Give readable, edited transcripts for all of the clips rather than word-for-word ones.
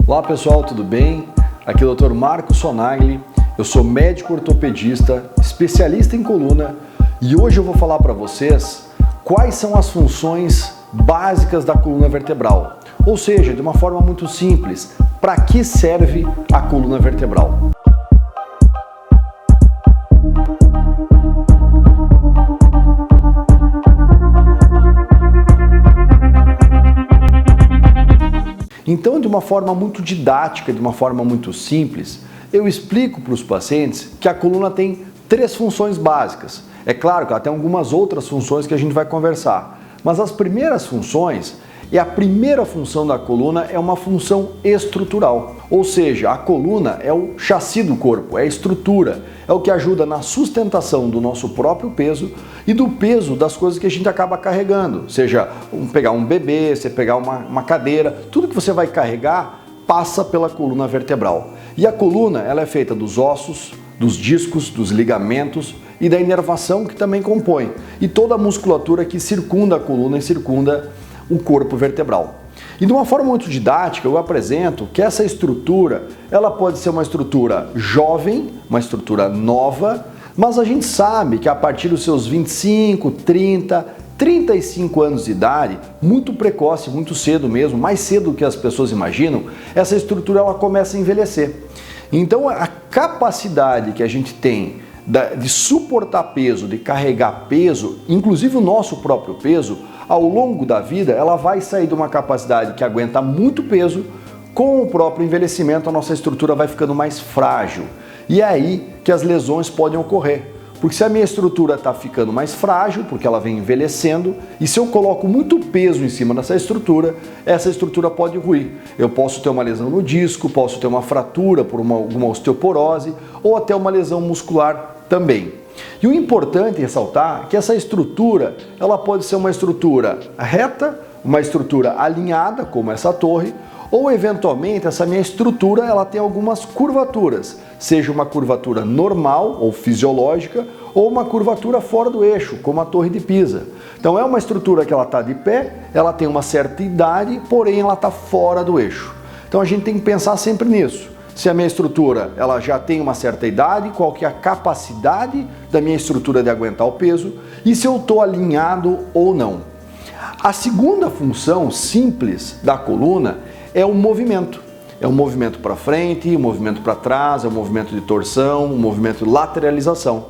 Olá pessoal, tudo bem? Aqui é o Dr. Marco Sonagli, eu sou médico ortopedista, especialista em coluna e hoje eu vou falar para vocês quais são as funções básicas da coluna vertebral. Ou seja, de uma forma muito simples, para que serve a coluna vertebral? Então, de uma forma muito didática, de uma forma muito simples, eu explico para os pacientes que a coluna tem três funções básicas. É claro que ela tem algumas outras funções que a gente vai conversar, mas as primeiras funções, a primeira função da coluna é uma função estrutural, ou seja, a coluna é o chassi do corpo, é a estrutura, é o que ajuda na sustentação do nosso próprio peso e do peso das coisas que a gente acaba carregando, seja pegar um bebê, você pegar uma cadeira, tudo que você vai carregar passa pela coluna vertebral. E a coluna ela é feita dos ossos, dos discos, dos ligamentos e da inervação que também compõe, e toda a musculatura que circunda a coluna e circunda o corpo vertebral. E de uma forma muito didática eu apresento que essa estrutura, ela pode ser uma estrutura jovem, uma estrutura nova, mas a gente sabe que a partir dos seus 25, 30, 35 anos de idade, muito precoce, muito cedo mesmo, mais cedo do que as pessoas imaginam, essa estrutura ela começa a envelhecer. Então a capacidade que a gente tem de suportar peso, de carregar peso, inclusive o nosso próprio peso, ao longo da vida, ela vai sair de uma capacidade que aguenta muito peso, com o próprio envelhecimento a nossa estrutura vai ficando mais frágil. E é aí que as lesões podem ocorrer. Porque se a minha estrutura está ficando mais frágil, porque ela vem envelhecendo, e se eu coloco muito peso em cima dessa estrutura, essa estrutura pode ruir. Eu posso ter uma lesão no disco, posso ter uma fratura por alguma osteoporose, ou até uma lesão muscular também. E o importante é ressaltar que essa estrutura, ela pode ser uma estrutura reta, uma estrutura alinhada, como essa torre, ou eventualmente essa minha estrutura ela tem algumas curvaturas, seja uma curvatura normal ou fisiológica, ou uma curvatura fora do eixo, como a Torre de Pisa. Então é uma estrutura que ela está de pé, ela tem uma certa idade, porém ela está fora do eixo. Então a gente tem que pensar sempre nisso. Se a minha estrutura ela já tem uma certa idade, qual que é a capacidade da minha estrutura de aguentar o peso e se eu estou alinhado ou não. A segunda função simples da coluna é o movimento. É um movimento para frente, um movimento para trás, é um movimento de torção, um movimento de lateralização.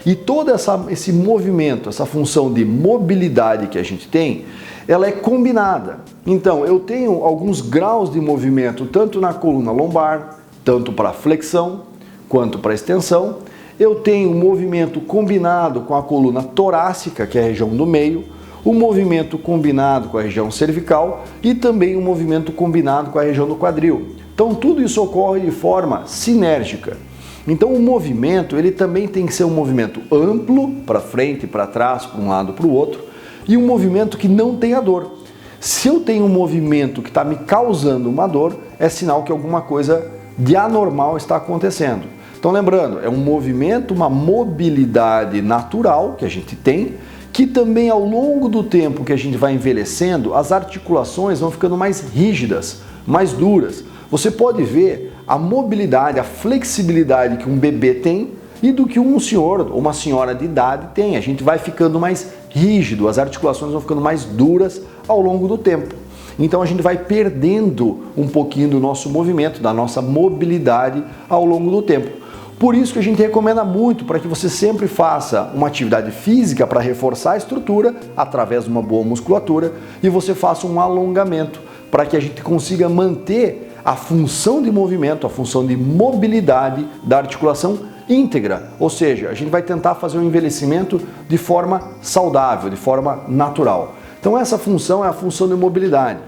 E todo esse movimento, essa função de mobilidade que a gente tem, ela é combinada. Então, eu tenho alguns graus de movimento, tanto na coluna lombar, tanto para flexão quanto para extensão. Eu tenho um movimento combinado com a coluna torácica, que é a região do meio, um movimento combinado com a região cervical e também um movimento combinado com a região do quadril. Então tudo isso ocorre de forma sinérgica. Então o movimento ele também tem que ser um movimento amplo, para frente, para trás, para um lado, para o outro, e um movimento que não tenha dor. Se eu tenho um movimento que está me causando uma dor, é sinal que alguma coisa de anormal está acontecendo. Então lembrando, é um movimento, uma mobilidade natural que a gente tem, que também ao longo do tempo que a gente vai envelhecendo, as articulações vão ficando mais rígidas, mais duras. Você pode ver a mobilidade, a flexibilidade que um bebê tem e do que um senhor ou uma senhora de idade tem. A gente vai ficando mais rígido, as articulações vão ficando mais duras ao longo do tempo. Então a gente vai perdendo um pouquinho do nosso movimento, da nossa mobilidade ao longo do tempo. Por isso que a gente recomenda muito para que você sempre faça uma atividade física para reforçar a estrutura através de uma boa musculatura e você faça um alongamento para que a gente consiga manter a função de movimento, a função de mobilidade da articulação íntegra. Ou seja, a gente vai tentar fazer um envelhecimento de forma saudável, de forma natural. Então essa função é a função de mobilidade.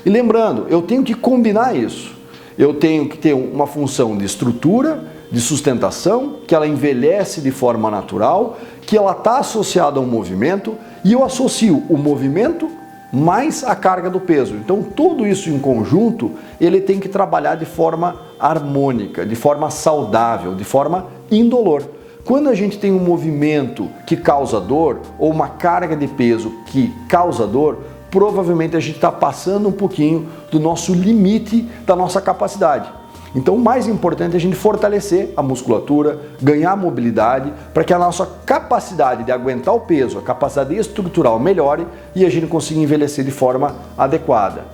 E lembrando, eu tenho que combinar isso. Eu tenho que ter uma função de estrutura, de sustentação, que ela envelhece de forma natural, que ela está associada ao movimento e eu associo o movimento mais a carga do peso. Então tudo isso em conjunto, ele tem que trabalhar de forma harmônica, de forma saudável, de forma indolor. Quando a gente tem um movimento que causa dor ou uma carga de peso que causa dor, provavelmente a gente está passando um pouquinho do nosso limite da nossa capacidade. Então, o mais importante é a gente fortalecer a musculatura, ganhar mobilidade, para que a nossa capacidade de aguentar o peso, a capacidade estrutural melhore e a gente consiga envelhecer de forma adequada.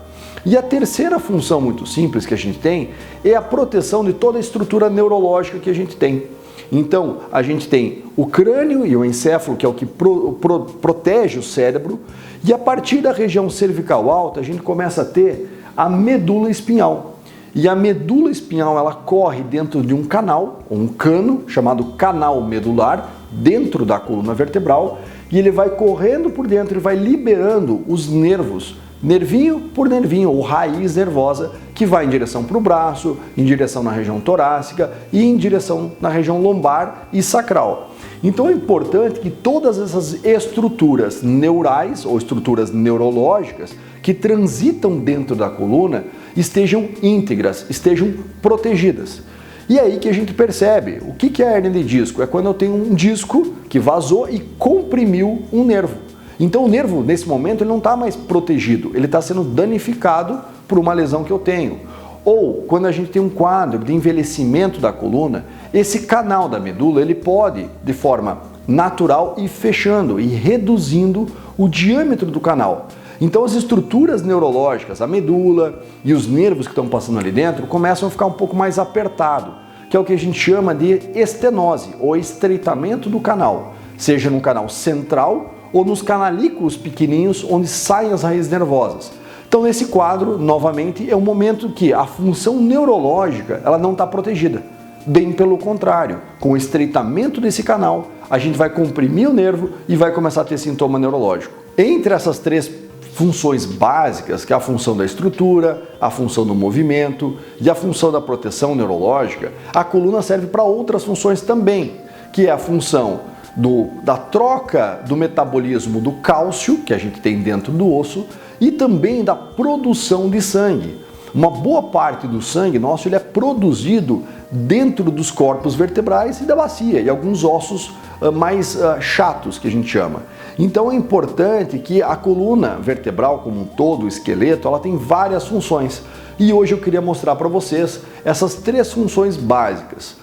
E a terceira função muito simples que a gente tem é a proteção de toda a estrutura neurológica que a gente tem. Então, a gente tem o crânio e o encéfalo, que é o que protege o cérebro, e a partir da região cervical alta, a gente começa a ter a medula espinhal. E a medula espinhal, ela corre dentro de um canal, ou um cano, chamado canal medular, dentro da coluna vertebral, e ele vai correndo por dentro e vai liberando os nervos, nervinho por nervinho, ou raiz nervosa, que vai em direção para o braço, em direção na região torácica e em direção na região lombar e sacral. Então é importante que todas essas estruturas neurais ou estruturas neurológicas que transitam dentro da coluna estejam íntegras, estejam protegidas. E é aí que a gente percebe o que é a hernia de disco. É quando eu tenho um disco que vazou e comprimiu um nervo. Então o nervo, nesse momento, ele não está mais protegido, ele está sendo danificado por uma lesão que eu tenho. Ou quando a gente tem um quadro de envelhecimento da coluna, esse canal da medula ele pode, de forma natural, ir fechando e reduzindo o diâmetro do canal. Então as estruturas neurológicas, a medula e os nervos que estão passando ali dentro começam a ficar um pouco mais apertado, que é o que a gente chama de estenose, ou estreitamento do canal, seja no canal central ou nos canalículos pequenininhos onde saem as raízes nervosas. Então nesse quadro, novamente, é um momento que a função neurológica ela não está protegida. Bem pelo contrário, com o estreitamento desse canal, a gente vai comprimir o nervo e vai começar a ter sintoma neurológico. Entre essas três funções básicas, que é a função da estrutura, a função do movimento e a função da proteção neurológica, a coluna serve para outras funções também, que é a função da troca do metabolismo do cálcio, que a gente tem dentro do osso, e também da produção de sangue. Uma boa parte do sangue nosso ele é produzido dentro dos corpos vertebrais e da bacia, e alguns ossos mais chatos, que a gente chama. Então é importante que a coluna vertebral como um todo, o esqueleto, ela tem várias funções. E hoje eu queria mostrar para vocês essas três funções básicas.